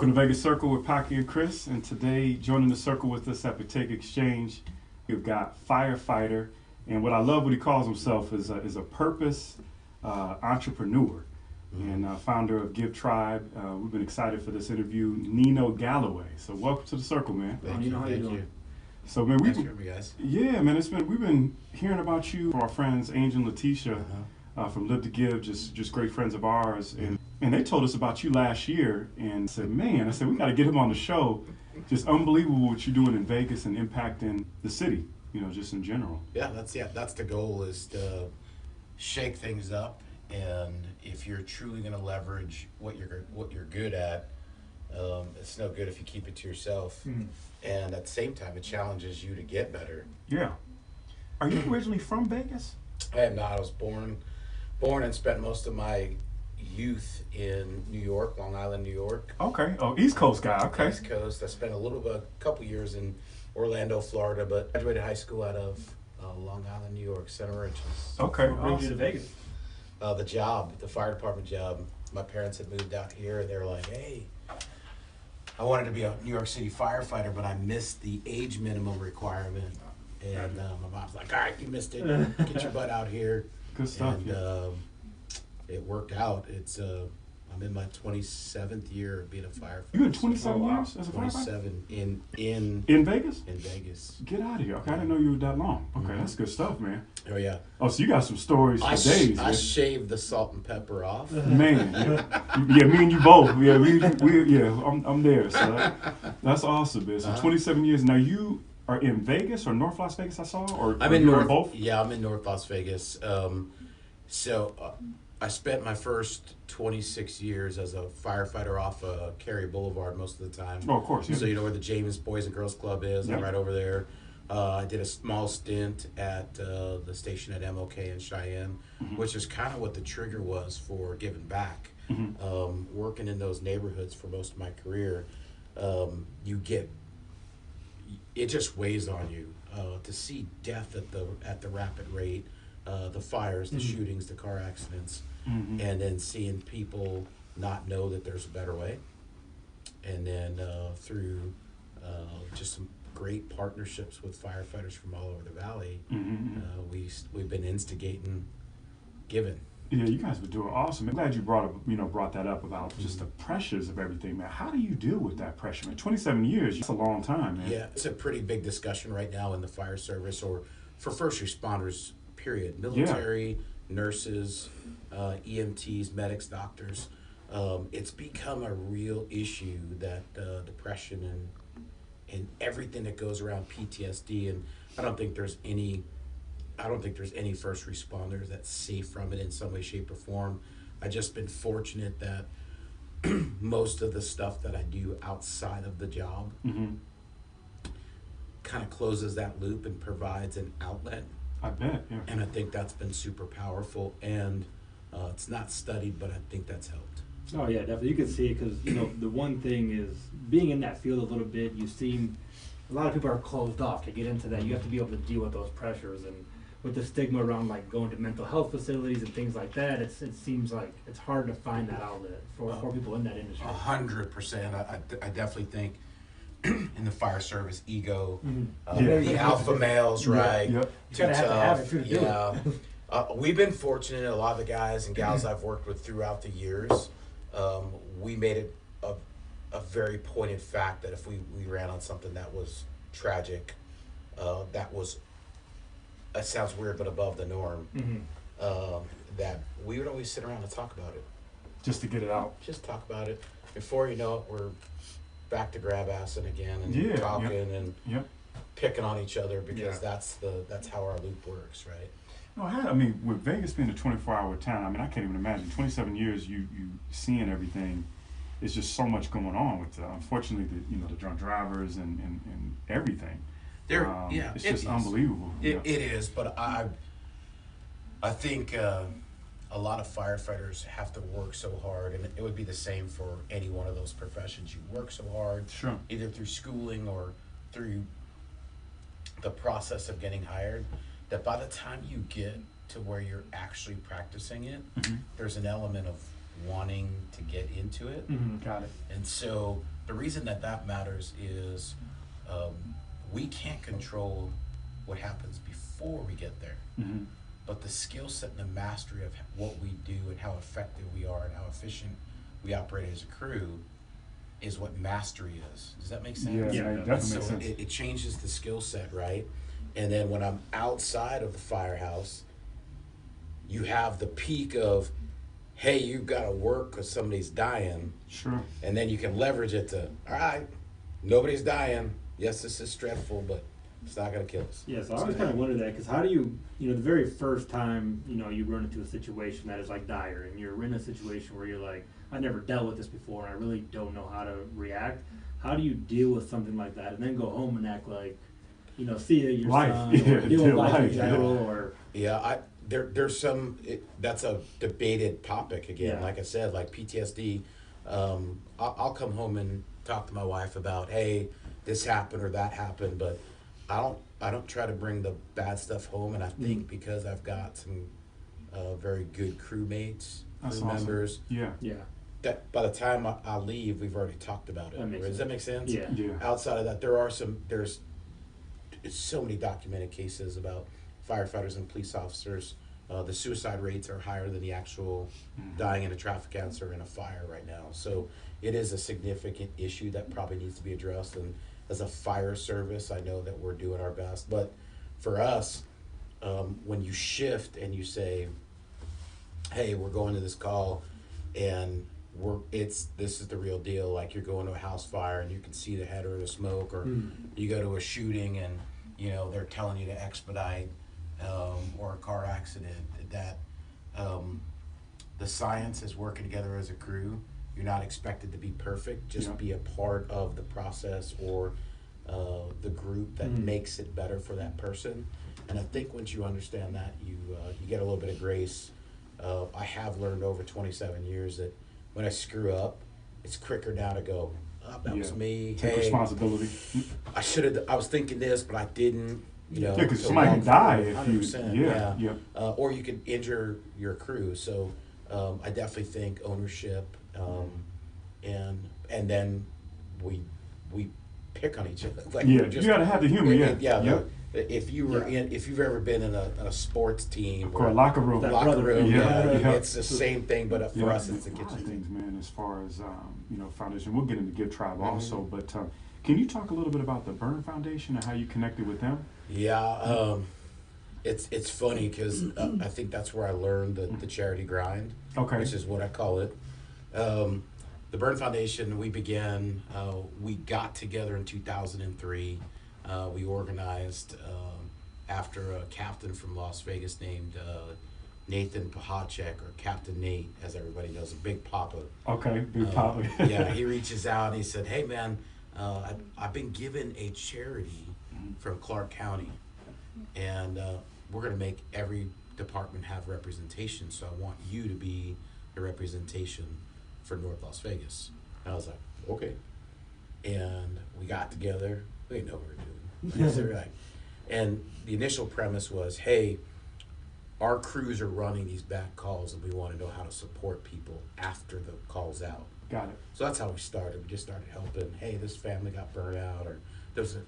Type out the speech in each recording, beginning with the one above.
Welcome to Vegas Circle with Paki and Chris, and today joining the circle with us at Partake Exchange, we've got Firefighter, and what I love what he calls himself is a purpose entrepreneur and founder of Give Tribe. We've been excited for this interview, Nino Galloway. So welcome to the circle, man. Thank you. How you doing? So man, Thanks for having me, guys. Yeah, man, we've been hearing about you from our friends Angel and Letitia from Live to Give, just great friends of ours, and they told us about you last year, and said, we got to get him on the show. Just unbelievable what you're doing in Vegas and impacting the city, just in general. Yeah, that's the goal, is to shake things up, and if you're truly going to leverage what you're good at, it's no good if you keep it to yourself. And at the same time, it challenges you to get better. Yeah. Are you originally from Vegas? I am not. I was born and spent most of my youth in New York, Long Island, New York. Okay. Oh, East Coast guy. Okay. East Coast. I spent a couple years in Orlando, Florida, but graduated high school out of Long Island, New York, Center Ranches. Okay. What brings you to Vegas? The fire department job. My parents had moved out here, and they were like, "Hey, I wanted to be a New York City firefighter, but I missed the age minimum requirement." And my mom's like, "All right, you missed it. Get your butt out here." Good stuff. And it worked out. I'm in my 27th year of being a firefighter. You in 27 years as a firefighter? 27 in Vegas? In Vegas. Get out of here. Okay, I didn't know you were that long. Okay, that's good stuff, man. Oh yeah. Oh, so you got some stories for days. I shaved the salt and pepper off. Man, yeah, me and you both. Yeah, I'm there. So that's awesome, man. So 27 years. Now you are in Vegas or North Las Vegas, I saw? Or I'm in North. Both? Yeah, I'm in North Las Vegas. I spent my first 26 years as a firefighter off Cary Boulevard most of the time. Oh, of course. Yeah. So you know where the James Boys and Girls Club is? Yep. I'm right over there. I did a small stint at the station at MOK in Cheyenne, which is kind of what the trigger was for giving back. Working in those neighborhoods for most of my career, it just weighs on you to see death at the rapid rate. The fires, the shootings, the car accidents, and then seeing people not know that there's a better way. And then through just some great partnerships with firefighters from all over the valley, we've been instigating giving. Yeah, you guys have been doing awesome. I'm glad you brought that up about just the pressures of everything, man. How do you deal with that pressure, man? 27 years, that's a long time, man. Yeah, it's a pretty big discussion right now in the fire service, or for first responders, period. Military, nurses, EMTs, medics, doctors. It's become a real issue, that depression and everything that goes around PTSD. And I don't think there's any first responder that's safe from it in some way, shape, or form. I've just been fortunate that most of the stuff that I do outside of the job kind of closes that loop and provides an outlet. I bet, yeah. And I think that's been super powerful, and it's not studied, but I think that's helped. Oh yeah, definitely. You can see it because the one thing is being in that field a little bit. A lot of people are closed off to get into that. You have to be able to deal with those pressures, and with the stigma around like going to mental health facilities and things like that. It seems like it's hard to find that outlet for people in that industry. 100%. I definitely think in the fire service, ego, Yeah. the alpha males, right? Yep. Too Gotta have to have tough. it to do Yeah. We've been fortunate. A lot of the guys and gals I've worked with throughout the years, we made it a very pointed fact that if we ran on something that was tragic, it sounds weird, but above the norm, that we would always sit around and talk about it. Just to get it out. Just talk about it. Before you know it, we're back to grab assing again and talking and picking on each other, because that's how our loop works, right? No, with Vegas being a 24-hour town, I can't even imagine. 27 years, you seeing everything. It's just so much going on with, unfortunately, the drunk drivers and everything. It's just unbelievable. It is, but I think a lot of firefighters have to work so hard, and it would be the same for any one of those professions. You work so hard, sure, either through schooling or through the process of getting hired, that by the time you get to where you're actually practicing it, there's an element of wanting to get into it. Got it. And so the reason that matters is we can't control what happens before we get there. But the skill set and the mastery of what we do and how effective we are and how efficient we operate as a crew is what mastery is. Does that make sense? Yeah, it definitely makes sense. It changes the skill set, right? And then when I'm outside of the firehouse, you have the peak of, hey, you've got to work because somebody's dying. Sure. And then you can leverage it to, all right, nobody's dying. Yes, this is stressful, but it's not going to kill us. Yeah, so I always kind of wonder that, because how do you, the very first time, you run into a situation that is like dire, and you're in a situation where you're like, I never dealt with this before, and I really don't know how to react. How do you deal with something like that, and then go home and act like, see your life, son, or deal with life in general, or... Yeah, there's some, that's a debated topic again. Yeah. Like I said, like PTSD, I'll come home and talk to my wife about, hey, this happened or that happened, but I don't try to bring the bad stuff home. And I think because I've got some very good crewmates, crew members, yeah, that by the time I leave, we've already talked about it. Does that make sense? Yeah. Outside of that, there's so many documented cases about firefighters and police officers. The suicide rates are higher than the actual dying in a traffic accident or in a fire right now. So it is a significant issue that probably needs to be addressed. And as a fire service, I know that we're doing our best. But for us, when you shift and you say, hey, we're going to this call and this is the real deal, like you're going to a house fire and you can see the header of the smoke, or you go to a shooting and they're telling you to expedite, or a car accident, that the science is working together as a crew. You're not expected to be perfect, just be a part of the process or the group that makes it better for that person. And I think once you understand that, you get a little bit of grace. I have learned over 27 years that when I screw up, it's quicker now to go, oh, that was me. Take responsibility. I was thinking this, but I didn't. Yeah, because somebody can die if you. 100%, or you can injure your crew. So I definitely think ownership, and then we pick on each other. Like you got to have the humor. If you've ever been in a sports team or a locker room, it's the same thing, but for us, it's the kitchen. Things, man. As far as foundation, we'll get into Give Tribe also, but can you talk a little bit about the Burn Foundation and how you connected with them? Yeah, it's funny because I think that's where I learned the charity grind, which is what I call it. The Burn Foundation, we got together in 2003. We organized after a captain from Las Vegas named Nathan Pahacek, or Captain Nate, as everybody knows, a Big Papa. Okay, Big Papa. He reaches out and he said, hey man, I've been given a charity from Clark County, and we're going to make every department have representation, so I want you to be the representation for North Las Vegas. And I was like, okay. And we got together. We didn't know what we were doing. Right. And the initial premise was, hey, our crews are running these bad calls and we want to know how to support people after the call's out. Got it. So that's how we started. We just started helping. Hey, this family got burned out, or there was an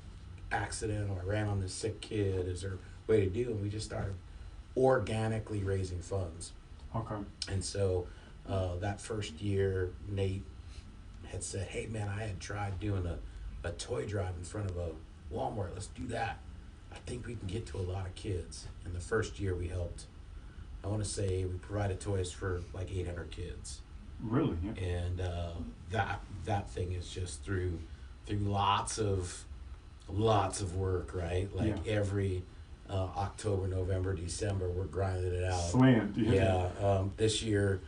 accident, or I ran on this sick kid. Is there a way to do it? And we just started organically raising funds. Okay. And so that first year, Nate had said, hey man, I had tried doing a toy drive in front of a Walmart. Let's do that. I think we can get to a lot of kids. And the first year we helped, I want to say we provided toys for like 800 kids. Really? Yeah. And that thing is just through lots of work, right? Like every October, November, December, we're grinding it out. Slammed. This year,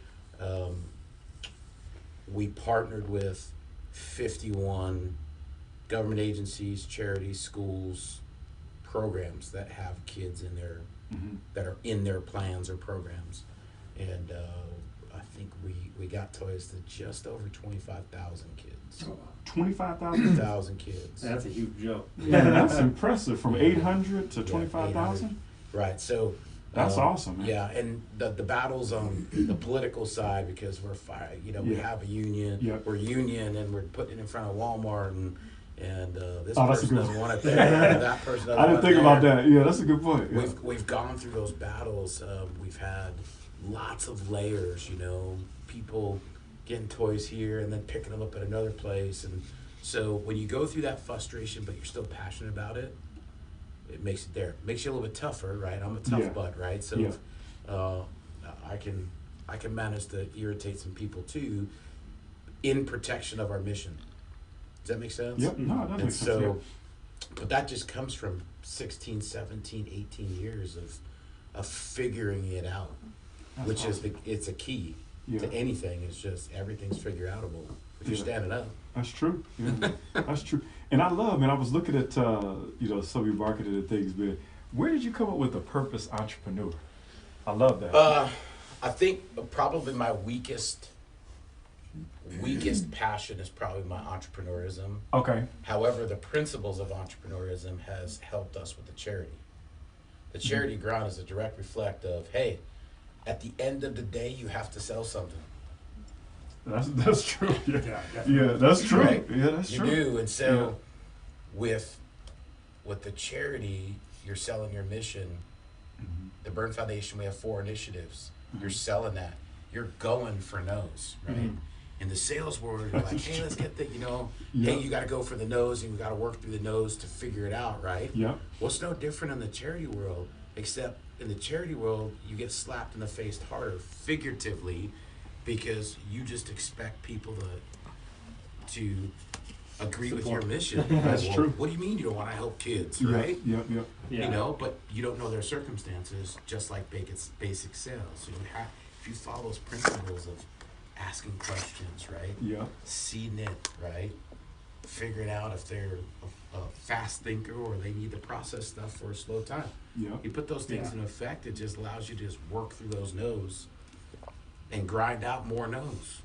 we partnered with 51 government agencies, charities, schools, programs that have kids in their that are in their plans or programs, and I think we got toys to just over 25,000 kids. 25,000 kids. That's a huge jump. Yeah, that's impressive. From 800 to 25,000. Right. So That's awesome, man. Yeah, and the battles on the political side, because we're we have a union, we're union, and we're putting it in front of Walmart, and this person doesn't want it there, and that person doesn't want it there. I didn't think about that. Yeah, that's a good point. Yeah. We've gone through those battles. We've had lots of layers, people getting toys here and then picking them up at another place, and so when you go through that frustration, but you're still passionate about it, it makes you a little bit tougher, right? I'm a tough butt, right? So I can manage to irritate some people too, in protection of our mission. Does that make sense? Yep. No, that makes sense. So, but that just comes from 16, 17, 18 years of figuring it out, That's which awesome. it's a key to anything. It's just everything's figure outable if you're standing up. That's true. Yeah, that's true. And I love, man. I was looking at some of your marketing and things, man. Where did you come up with the purpose entrepreneur? I love that. I think probably my weakest passion is probably my entrepreneurism. Okay. However, the principles of entrepreneurism has helped us with the charity. The charity ground is a direct reflect of, hey, at the end of the day, you have to sell something. That's true. Yeah, that's true. Right? Yeah, that's true. You do, and so with the charity, you're selling your mission. The Burn Foundation, we have 4 initiatives. You're selling that. You're going for no's, right? In the sales world, you're like, hey, let's get the, hey, you got to go for the no's, and you got to work through the no's to figure it out, right? Yeah. What's no different in the charity world, except in the charity world, you get slapped in the face harder, figuratively, because you just expect people to agree with your mission. That's true. What do you mean you don't want to help kids, right? Yeah. But you don't know their circumstances, just like basic sales. So if you follow those principles of asking questions, right? Yeah. Seeing it, right? Figuring out if they're a fast thinker or they need to process stuff for a slow time. Yeah. You put those things in effect, it just allows you to just work through those no's and grind out more no's.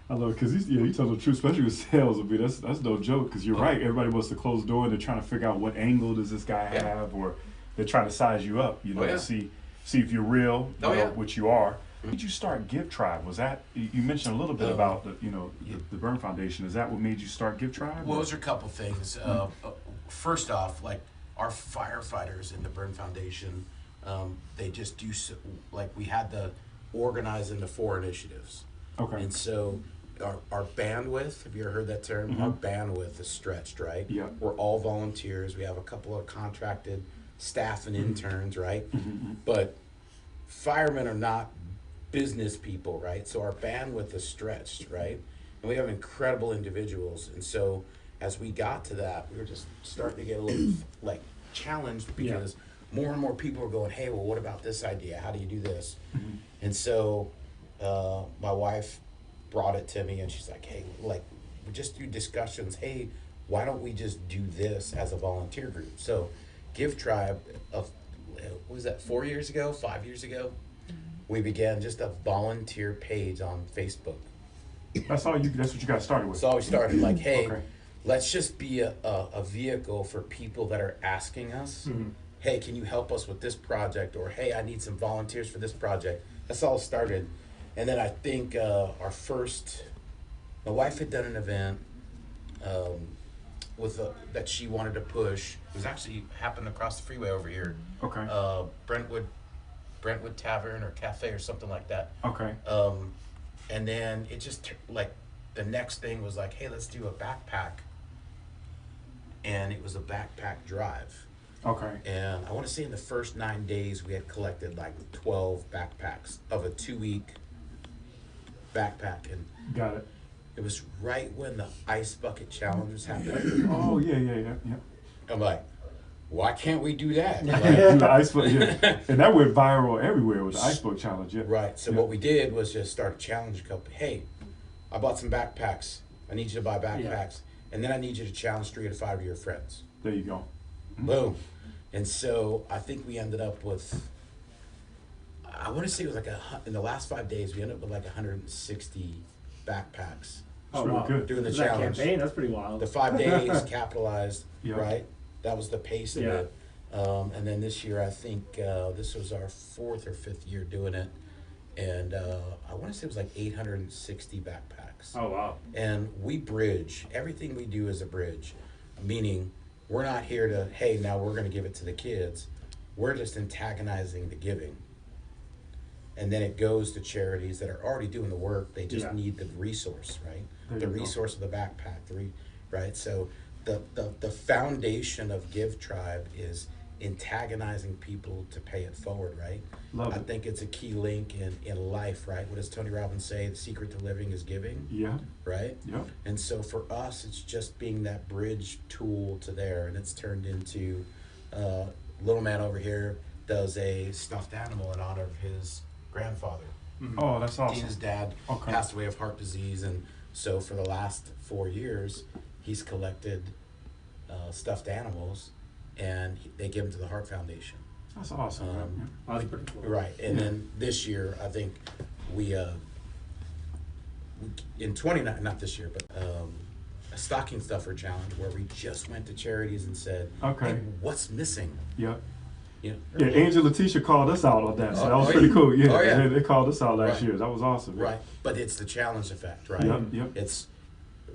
I love it because he tells the truth, especially with sales. I mean, that's no joke because you're right. Everybody wants to close the door and they're trying to figure out what angle does this guy have, or they're trying to size you up, to see if you're real, which you are. When did you start Give Tribe? Was that you mentioned a little bit about the Burn Foundation? Is that what made you start Give Tribe? Well, those are a couple things. First off, like our firefighters in the Burn Foundation, they just do we had to organize into 4 initiatives. Okay. And so our bandwidth, have you ever heard that term? Our bandwidth is stretched, right? Yeah. We're all volunteers. We have a couple of contracted staff and interns, right? But firemen are not business people, right? So our bandwidth is stretched, right? And we have incredible individuals. And so as we got to that, we were just starting to get a little challenged because more and more people were going, hey, well, what about this idea? How do you do this? And so my wife brought it to me and she's like, hey, just through discussions, hey, why don't we just do this as a volunteer group? So Give Tribe, what was that, 4 years ago, 5 years ago? We began just a volunteer page on Facebook. That's what you got started with. That's all we started. Hey, let's just be a vehicle for people that are asking us, hey, can you help us with this project? Or, hey, I need some volunteers for this project. That's all it started. And then I think my wife had done an event that she wanted to push. It was actually happened across the freeway over here. Okay. Brentwood Tavern or Cafe or something like that. Okay. And then it just the next thing was hey, let's do a backpack. And it was a backpack drive. Okay. And I want to say in the first 9 days we had collected 12 backpacks of a 2-week backpack. And got it. It was right when the ice bucket challenge was happening. Oh yeah. I'm like, why can't we do that? Do the ice book, and that went viral everywhere with the ice book challenge. Yeah. Right. So what we did was just start a challenge. Hey, I bought some backpacks. I need you to buy backpacks, and then I need you to challenge 3 to 5 of your friends. There you go. Boom. And so I think we ended up with, I want to say it was in the last 5 days we ended up with 160 backpacks. Oh, wow. Good. Doing the challenge. That campaign, that's pretty wild. The 5 days capitalized, right? That was the pace of it. And then this year, I think this was our 4th or 5th year doing it. And I want to say it was like 860 backpacks. Oh, wow. And we bridge. Everything we do is a bridge, meaning we're not here to, hey, now we're going to give it to the kids. We're just antagonizing the giving. And then it goes to charities that are already doing the work. They just need the resource, right? The resource of the backpack, right? So the foundation of Give Tribe is antagonizing people to pay it forward, right? Love I it. think it's a key link in life, right? What does Tony Robbins say? The secret to living is giving, Yeah. right? Yep. And so for us, it's just being that bridge tool to there, and it's turned into little man over here does a stuffed animal in honor of his grandfather. Oh, that's awesome. His dad passed away of heart disease, and so for the last 4 years, he's collected stuffed animals, and they give them to the Heart Foundation. That's awesome. Oh, that's pretty cool. Right, and then this year, I think we in 29, not this year, but a stocking stuffer challenge where we just went to charities and said, Okay. hey, what's missing? Yeah. You know, Yeah, Angel Letitia called us out on that, so that was Oh, pretty yeah. cool. Yeah, Oh, yeah. They called us out last Right. year. That was awesome. right, but it's the challenge effect, right? Yep, yep. It's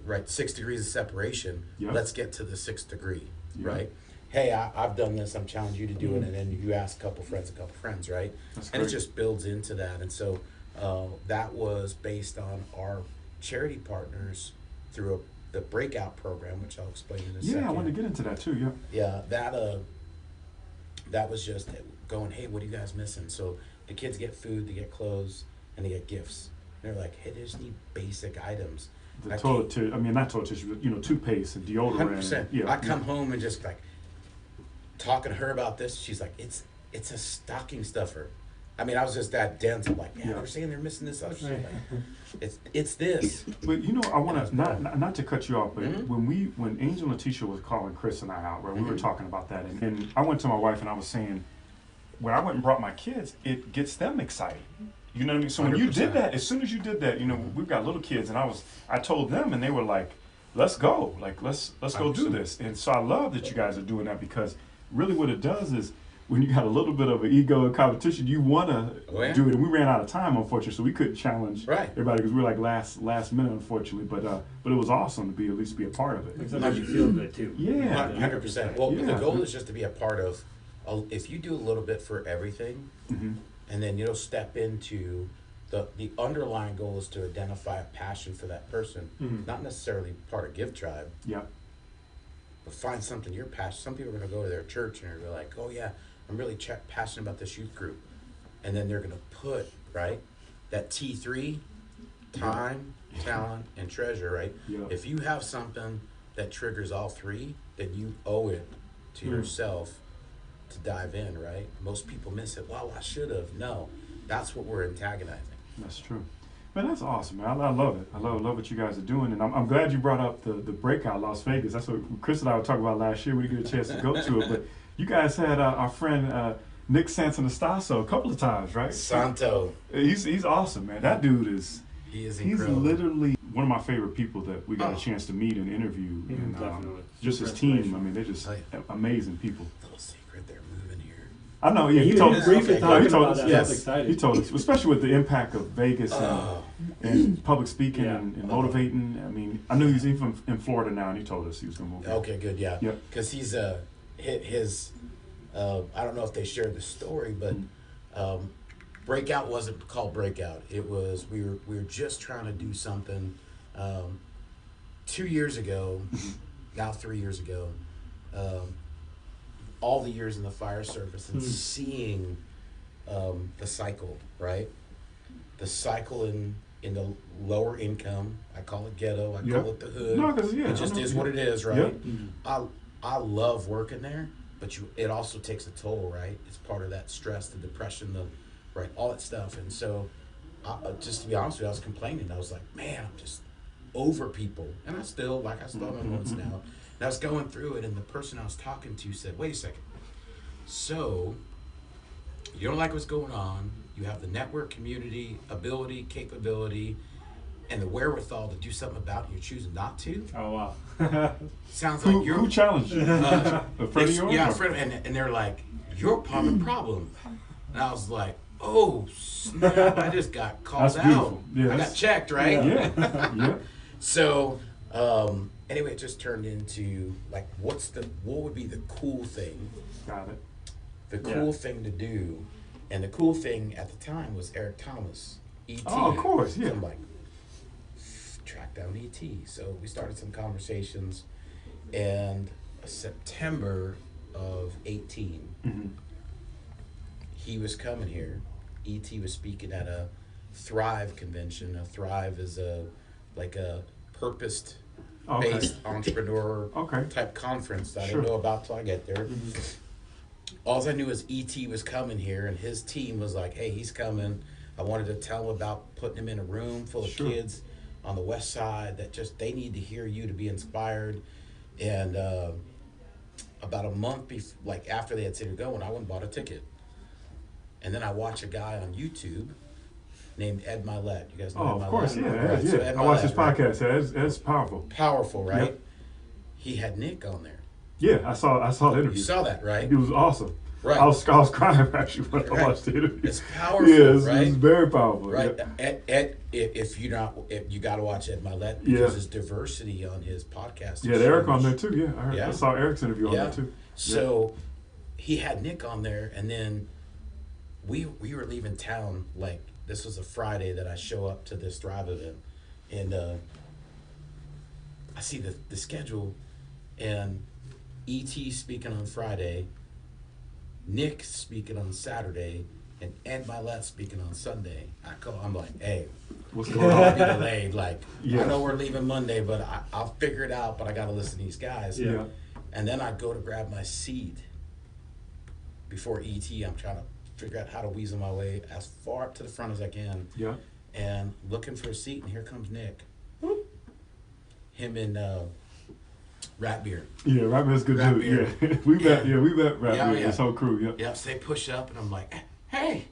right, 6 degrees of separation. Yep. Let's get to the 6th degree, Yep. right? Hey, I've done this. I'm challenging you to do it, and then you ask a couple friends, right? That's And it great. just builds into that. And so that was based on our charity partners through the Breakout program, which I'll explain in a second. Yeah, I wanted to get into that too. Yeah. Yeah, that was just going, hey, what are you guys missing? So the kids get food, they get clothes, and they get gifts. And they're like, hey, they just need basic items. The toilet tissue. I mean, not toilet tissue. But, toothpaste and deodorant. 100%. Yeah. I come home and just like talking to her about this. She's like, it's a stocking stuffer. I mean, I was just that dense. I'm like, yeah, they're saying they're missing this other shit. It's this. But I want to not to cut you off, but Mhm. when Angel and Letitia was calling Chris and I out, right, we were talking about that, and I went to my wife and I was saying, when I went and brought my kids, it gets them excited. You know what I mean? So when you did 100%. that, as soon as you did that, we've got little kids, and I told them, and they were like, let's go, like let's go do 100%. this. And so I love that you guys are doing that, because really what it does is, when you got a little bit of an ego and competition, you want to do it. And we ran out of time, unfortunately, so we couldn't challenge everybody because we were like last minute, unfortunately. But it was awesome to at least be a part of it. Sometimes you feel good too. Yeah. 100%. Well, Yeah. the goal is just to be a part of. If you do a little bit for everything, and then step into the underlying goal is to identify a passion for that person, not necessarily part of Give Tribe. Yeah. But find something you're passionate. Some people are going to go to their church and they're like, oh yeah, I'm really passionate about this youth group. And then they're going to put, right, that T3, time, talent, and treasure, right? Yeah. If you have something that triggers all three, then you owe it to yourself to dive in, right? Most people miss it. Well, I should have. No, that's what we're antagonizing. That's true. Man, that's awesome, man. I love it. I love what you guys are doing, and I'm glad you brought up the Breakout Las Vegas. That's what Chris and I were talking about last year. We didn't get a chance to go to it, but you guys had our friend Nick Santonastasso a couple of times, right? Santo. He's awesome, man. That dude is. He's He's incredible. literally one of my favorite people that we got a chance to meet and interview, and Definitely. just his Super team. I inspirational. mean, they're just Oh, amazing people. Little secret, they're moving here. I know. Yeah, he Even told him us. briefly Okay, talking he told about us. that. Yes, That's exciting. he told us, especially with the impact of Vegas and public speaking Yeah. and motivating. I mean, I knew he's even in Florida now, and he told us he was going to move. Okay, good, yeah. Yep. Because he's his I don't know if they shared the story, but Breakout wasn't called Breakout. It was we were just trying to do something 2 years ago, now 3 years ago. All the years in the fire service and seeing the cycle, right? The cycle in the lower income. I call it ghetto. I call it the hood. No, 'cause, yeah, it just I know, is yeah. what it is, right? Yep. I love working there, but it also takes a toll, right? It's part of that stress, the depression, right, all that stuff. And so, just to be honest with you, I was complaining. I was like, man, I'm just over people, and I still have my moments now. And I was going through it, and the person I was talking to said, wait a second. So, you don't like what's going on. You have the network, community, ability, capability, and the wherewithal to do something about it, you're choosing not to. Oh wow. Sounds like you're Who challenged you? A friend of yours? yeah, or- a friend, and they're like, you're part of the problem. And I was like, oh snap! I just got called That's out. beautiful. Yeah, I that's- got checked, right? Yeah, yeah. So anyway, it just turned into like, what would be the cool thing? Got it. The cool thing to do, and the cool thing at the time was Eric Thomas, E.T. Oh, of course, yeah. So I'm like, track down E.T. So we started some conversations, and September of 18, Mhm. he was coming here. E.T. was speaking at a Thrive convention. A Thrive is a purposed Okay. based entrepreneur Okay. type conference that I Sure. didn't know about till I get there. All I knew is E.T. was coming here, and his team was like, hey, he's coming. I wanted to tell him about putting him in a room full of Sure. kids on the west side that just, they need to hear you to be inspired. And about a month after they had said you're going, I went and bought a ticket. And then I watched a guy on YouTube named Ed Milet. You guys know Oh, Ed of Milet? course, yeah, Right, yeah. so Ed I watched his Milet, right? podcast. That's powerful. Powerful, right? Yep. He had Nick on there. Yeah, I saw the interview. You saw that, right? It was awesome. Right. I was crying actually when I Right. watched the interview. It's powerful, Yeah, it's right? very powerful. Right. Yeah. Ed, if you got to watch Ed Milet because Yeah. his diversity on his podcast. Yeah, Eric on there too. Yeah, I Yeah. saw Eric's interview on Yeah. there too. So he had Nick on there, and then we were leaving town. Like, this was a Friday that I show up to this Thrive event, and I see the schedule, and E.T. speaking on Friday, Nick speaking on Saturday, and Ed Milet speaking on Sunday. I'm like, hey, What's we're going all on? be delayed. Like, Yeah. I know we're leaving Monday, but I'll figure it out. But I got to listen to these guys. Yeah. And then I go to grab my seat before ET. I'm trying to figure out how to weasel my way as far up to the front as I can. Yeah. And looking for a seat, and here comes Nick. Him and Rat Beer. Yeah, Rap Beer's good Rap dude. Beer. Yeah, we met Rap Yeah, Beer. yeah. His whole crew. Yeah. Yep, so they push up, and I'm like, hey.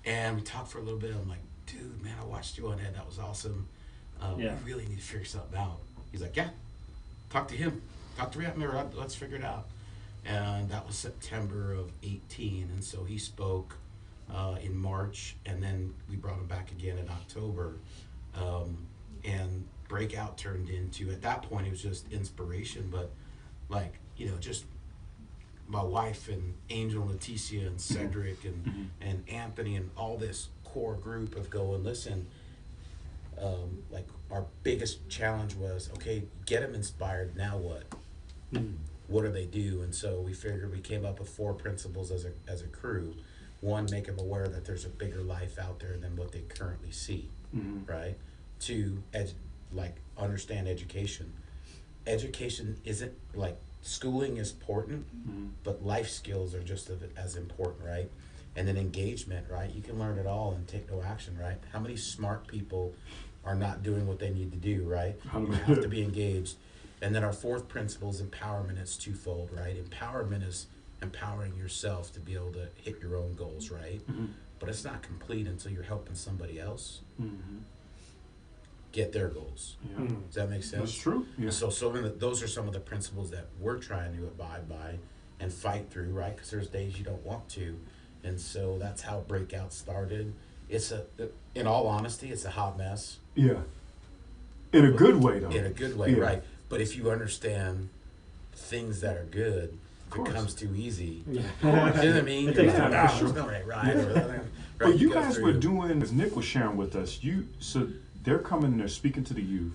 And we talked for a little bit. I'm like, dude, man, I watched you on Ed. That was awesome. Yeah. We really need to figure something out. He's like, yeah, talk to him. Talk to Rat Beer. Let's figure it out. And that was September of 18. And so he spoke in March, and then we brought him back again in October. And Breakout turned into, at that point, it was just inspiration, but like, just my wife and Angel and Leticia and Cedric and Anthony and all this core group of going, listen, like our biggest challenge was, okay, get them inspired, now what? What do they do? And so we figured, we came up with 4 principles as a crew. 1, make them aware that there's a bigger life out there than what they currently see, right? 2, understand education. Education isn't, like, schooling is important, but life skills are just as important, right? And then engagement, right? You can learn it all and take no action, right? How many smart people are not doing what they need to do, right? You have to be engaged. And then our 4th principle is empowerment. It's twofold, right? Empowerment is empowering yourself to be able to hit your own goals, right? But it's not complete until you're helping somebody else get their goals. Yeah. Does that make sense? That's true. Yeah. So those are some of the principles that we're trying to abide by and fight through, right? Because there's days you don't want to. And so that's how Breakout started. In all honesty, it's a hot mess. Yeah. In a good way, though. In a good way, Yeah. right? But if you understand things that are good, if it course. comes too easy. Yeah. You know what I mean? It You're takes like, time. "Ah, there's no right or right." But you go guys through. were doing, as Nick was sharing with us, so they're coming and they're speaking to the youth,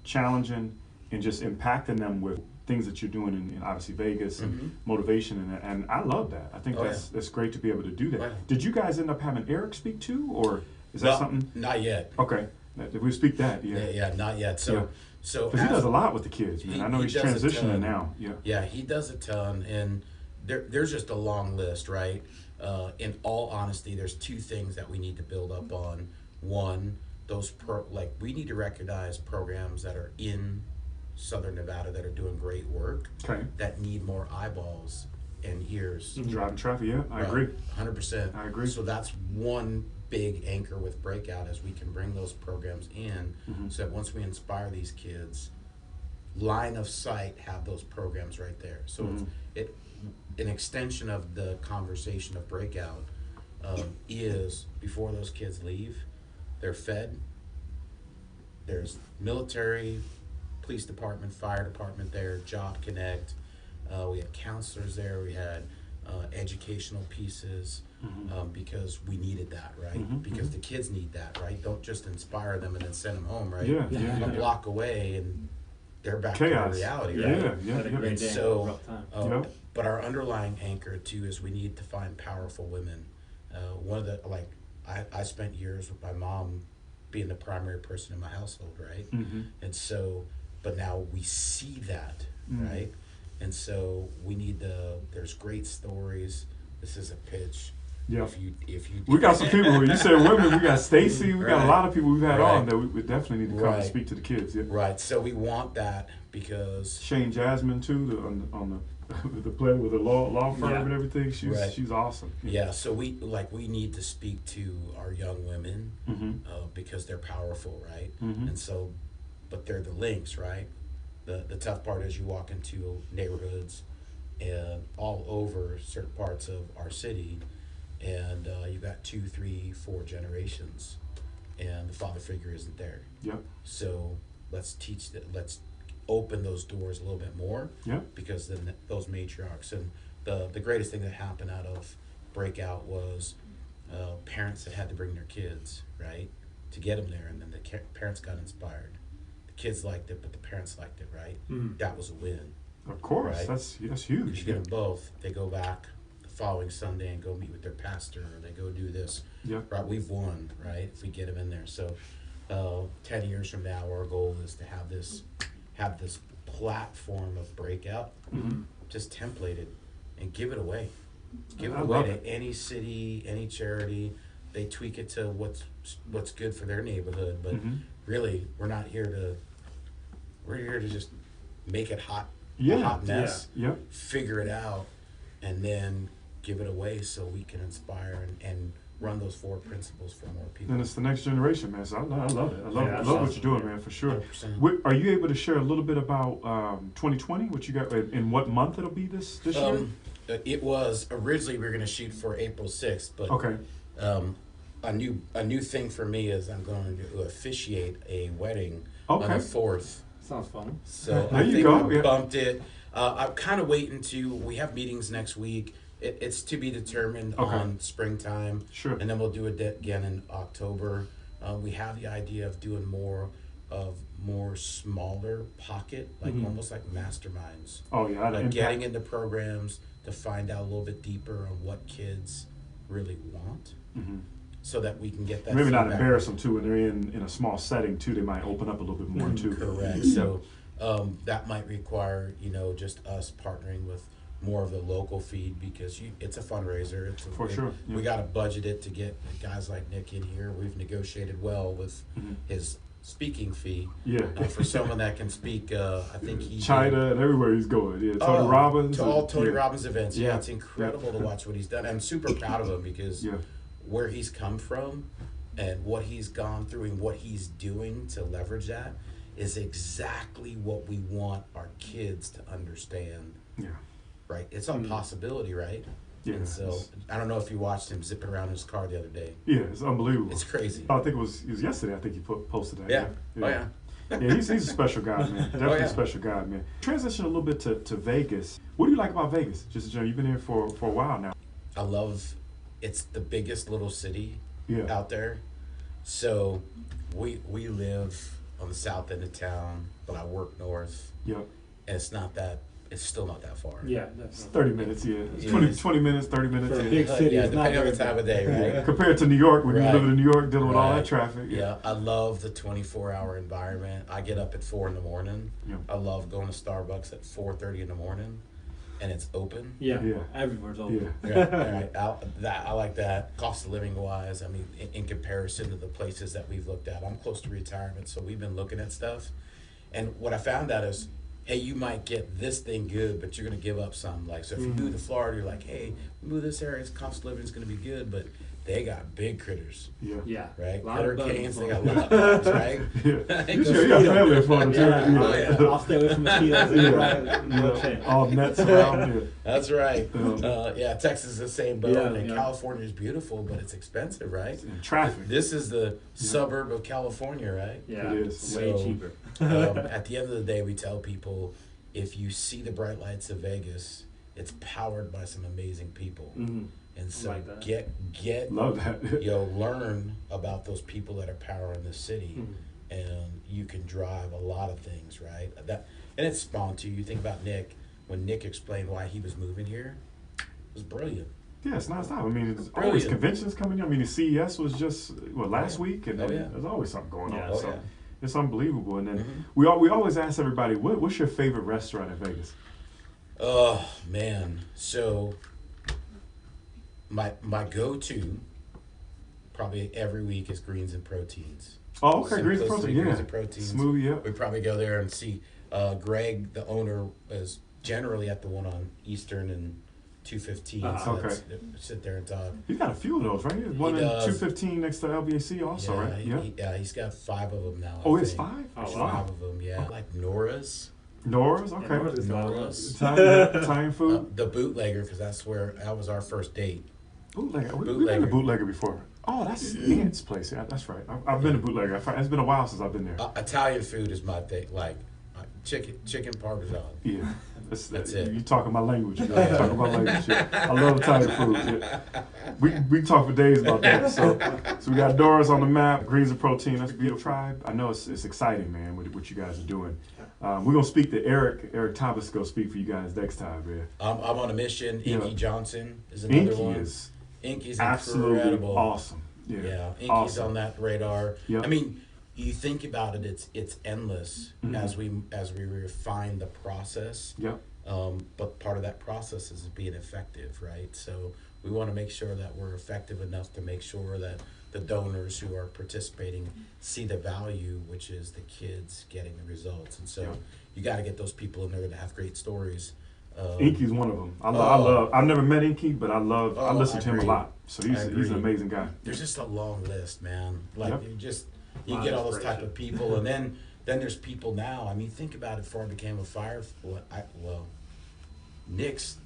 challenging and just impacting them with things that you're doing in obviously Vegas and motivation, and I love that. I think that's great to be able to do that. Right. Did you guys end up having Eric speak too, or is that No, something? Not yet. Okay, if we speak that, Yeah, not yet. So, Yeah. so because he as- does a lot with the kids, man. I know he he's does a transitioning ton. now. Yeah. Yeah, he does a ton, and there's just a long list, right? In all honesty, there's 2 things that we need to build up on. 1, we need to recognize programs that are in Southern Nevada that are doing great work, Okay. that need more eyeballs and ears. Driving traffic, yeah, I agree. 100%. I agree. So that's one big anchor with Breakout is we can bring those programs in so that once we inspire these kids, line of sight have those programs right there. So it's an extension of the conversation of Breakout is before those kids leave, they're fed. There's military, police department, fire department there, Job Connect. We had counselors there. We had educational pieces because we needed that, right? Because the kids need that, right? Don't just inspire them and then send them home, right? A block away and they're back Chaos. to reality, Yeah, right? yeah. Great day, So, rough time. but our underlying anchor too is we need to find powerful women. One of the I spent years with my mom being the primary person in my household, right? And so, but now we see that, right? And so we need there's great stories. This is a pitch. Yeah. If you We got some people. You said women. We got Stacy. We got a lot of people we've had Right. on that we definitely need to come and speak to the kids. Yeah. Right. So we want that because Shane Jasmine too, on the player with the law firm and everything. She's awesome. Yeah. So we need to speak to our young women because they're powerful, right? And so, but they're the links, right? The tough part is you walk into neighborhoods and all over certain parts of our city, and you got 2, 3, 4 generations, and the father figure isn't there. Yep. So let's teach that. Let's open those doors a little bit more. Yep. Because then those matriarchs and the greatest thing that happened out of Breakout was parents that had to bring their kids, right, to get them there, and then the parents got inspired. The kids liked it, but the parents liked it, right? That was a win. Of course, right? that's huge. You get them both. They go back the following Sunday and go meet with their pastor, or they go do this. Yep. Right, we've won, right? If we get them in there. So, 10 years from now, our goal is to have this platform of Breakout, just templated, and give it away. Give it away to any city, any charity. They tweak it to what's good for their neighborhood, but really, we're not here to. We're here to just make it hot. A hot mess, figure it out, and then give it away so we can inspire and run those 4 principles for more people. And it's the next generation, man. So I love it. I love what you're doing, man, for sure. 100%. Are you able to share a little bit about 2020? What you got, in what month it'll be this year? It was originally we were going to shoot for April 6th, but Okay. A new thing for me is I'm going to officiate a wedding Okay. on the 4th. Sounds fun. So There I you think go, we yeah. bumped it. I'm kind of waiting we have meetings next week. It's to be determined on springtime. Sure. And then we'll do it again in October. We have the idea of doing more smaller pocket, like almost like masterminds. Oh yeah. Like getting into programs to find out a little bit deeper on what kids really want. So that we can get that Maybe not feedback. embarrass them too when they're in a small setting too. They might open up a little bit more too. Correct. So that might require just us partnering with more of the local feed because it's a fundraiser. Sure. Yeah. We got to budget it to get guys like Nick in here. We've negotiated well with his speaking fee. Yeah. For someone that can speak, I think he China and everywhere he's going. Yeah. Tony Robbins. to all Tony Robbins events. Yeah, it's incredible to watch what he's done. I'm super proud of him because where he's come from and what he's gone through and what he's doing to leverage that is exactly what we want our kids to understand. Yeah. Right? It's a possibility, right? Yeah. And so I don't know if you watched him zipping around in his car the other day. Yeah, it's unbelievable. It's crazy. I think it was yesterday. I think he posted that. Yeah. Yeah. Oh yeah. Yeah, he's a special guy, man. Definitely a special guy, man. Transition a little bit to Vegas. What do you like about Vegas? Just you've been here for a while now. I love. It's the biggest little city Yeah. out there. So we live on the south end of town, but I work north. Yep. And it's still not that far. Yeah, It's definitely. 30 minutes, yeah. It's Yeah. 20 minutes, 30 minutes. For a Yeah. big city, Yeah, it's not depending on the very time of big. day, right? Compared to New York, when you Right. live in New York, dealing with all that Right. traffic. Yeah, I love the 24-hour environment. I get up at 4 in the morning. Yeah. I love going to Starbucks at 4:30 in the morning, and it's open. Yeah, Yeah. everywhere's open. Yeah. Right. I like that. Cost of living wise, I mean, in comparison to the places that we've looked at, I'm close to retirement, so we've been looking at stuff. And what I found out is, hey, you might get this thing good, but you're going to give up some. Like, so if you move to Florida, you're like, hey, we move this area, cost of living is going to be good, but they got big critters. Yeah. Yeah. Right? A lot Critter of bugs canes, in they got Florida. a lot of bugs, right? Yeah. You got family in Florida, too. Yeah. Oh, yeah. I'll stay away from mosquitoes. Yeah. Right? No chance. All nets around. Yeah. That's right. Yeah. Yeah, Texas is the same boat, Yeah, and yeah. California is beautiful, but it's expensive, right? And traffic. This is the suburb of California, right? Yeah. It is. Way So, cheaper. At the end of the day, we tell people, if you see the bright lights of Vegas, it's powered by some amazing people. Mm-hmm. And so Like that. get Love that. learn about those people that are powering the city, and you can drive a lot of things, right? And it's spawned to you. Think about Nick. When Nick explained why he was moving here, it was brilliant. Yeah, it's nonstop. I mean, it's always Brilliant. conventions coming in. I mean, the CES was just last week, and Oh, then yeah. there's always something going Yeah. on. Oh, So yeah. it's unbelievable. And then Mhm. we always ask everybody, what's your favorite restaurant in Vegas? Oh man, so my go-to probably every week is Greens and Proteins. Oh, okay, Greens and Simplicity Protein, Greens yeah. and Proteins. Smoothie, yeah. We probably go there and see Greg, the owner, is generally at the one on Eastern and 215. So Okay. let's sit there and talk. He's got a few of those, right? There's one in does. 215 next to LBAC also, right? Yeah. He's got 5 of them now. Oh, I it's think. 5? Oh, There's wow. 5 of them, yeah. Like Nora's. Nora's, okay. Nora's is solid. Nora's. Italian food. The Bootlegger, because that was our first date. Bootlegger. We've been Bootlegger. to Bootlegger before. Oh, that's Ant's place. Yeah, that's right. I've been to Bootlegger. It's been a while since I've been there. Italian food is my thing. Like chicken parmesan. Yeah. That's it. You talking my language. You talking my language. Yeah. I love Italian food. Yeah. We talk for days about that. So we got Doris on the map, Greens and Protein. That's a beautiful tribe. I know it's exciting, man, what you guys are doing. We're gonna speak to Eric Thomas. Go speak for you guys next time, man. I'm on a mission. Inky Yeah. Johnson is another Inky one. is Inky's absolutely incredible. awesome. Yeah, Yeah, Inky's awesome. on that radar. Yep. I mean, you think about it, it's endless Mhm. as we refine the process. Yep. But part of that process is being effective, right? So we want to make sure that we're effective enough to make sure that the donors who are participating see the value, which is the kids getting the results. And so Yeah. you got to get those people in there that have great stories. Inky's one of them. I love. I've never met Inky, but I listen to him a agree. lot. So he's I an agree. amazing guy. There's just a long list, man. Like Yep. you Lot get of all those type inspiration. of people, and then there's people now. I mean, think about it. Before I became a Nick's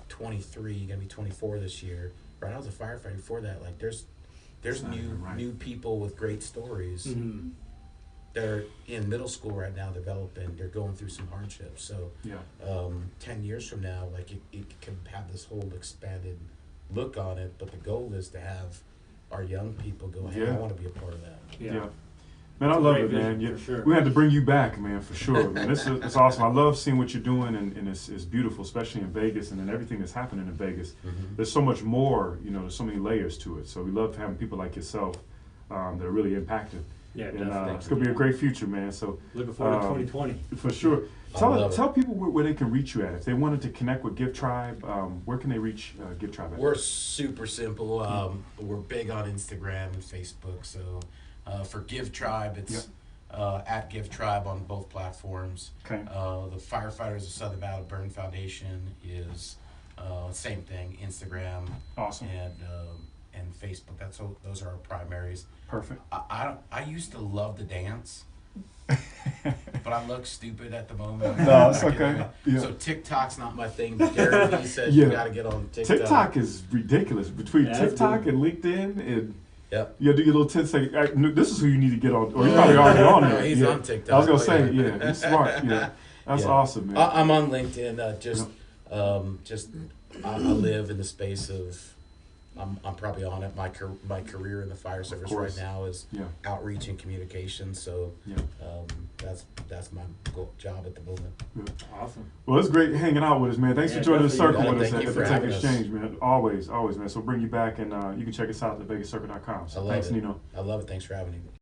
23, gonna be 24 this year. Right, I was a firefighter before that. Like, there's That's not new even right. new people with great stories. Mm-hmm. They're in middle school right now, developing. They're going through some hardships. So, Yeah. 10 years from now, like it can have this whole expanded look on it. But the goal is to have our young people go, hey, Yeah. I want to be a part of that. Yeah. Man, I love Great it, man. vision, Yeah. for sure. We had to bring you back, man, for sure. Man, it's awesome. I love seeing what you're doing, and it's beautiful, especially in Vegas, and then everything that's happening in Vegas. Mm-hmm. There's so much more, there's so many layers to it. So we love having people like yourself that are really impacted. Yeah, And definitely. it's going to be a great future, man. So Looking forward to 2020. for sure. I love Tell it. people where they can reach you at. If they wanted to connect with Gift Tribe, where can they reach Gift Tribe at? We're super simple. We're big on Instagram and Facebook. So for Give Tribe, it's at Give Tribe on both platforms. Okay. The Firefighters of Southern Valley Burn Foundation is same thing, Instagram Awesome. and Facebook. Those are our primaries. Perfect. I used to love to dance, but I look stupid at the moment. No, it's I get okay. it. Yeah. So TikTok's not my thing. But Gary Vee says Yeah. you got to get on TikTok. TikTok is ridiculous. Between Yeah, that's TikTok good. and LinkedIn, and Yep. you do your little 10-second. This is who you need to get on. Or you're probably already on there. He's yeah. on TikTok. I was gonna Oh, say, yeah. yeah, he's smart. Yeah, that's Yeah. awesome, man. I'm on LinkedIn. I live in the space of. I'm probably on it. My career in the fire service course. right now is Yeah. outreach and communication. So Yeah. that's my job at the moment. Awesome. Well, it's great hanging out with us, man. Thanks Yeah, for joining the definitely. circle with us Thank at you the for Tech having us. Exchange, man. Always, man. So we'll bring you back, and you can check us out at thevegascircle.com. I So love thanks, it. Nino. I love it. Thanks for having me.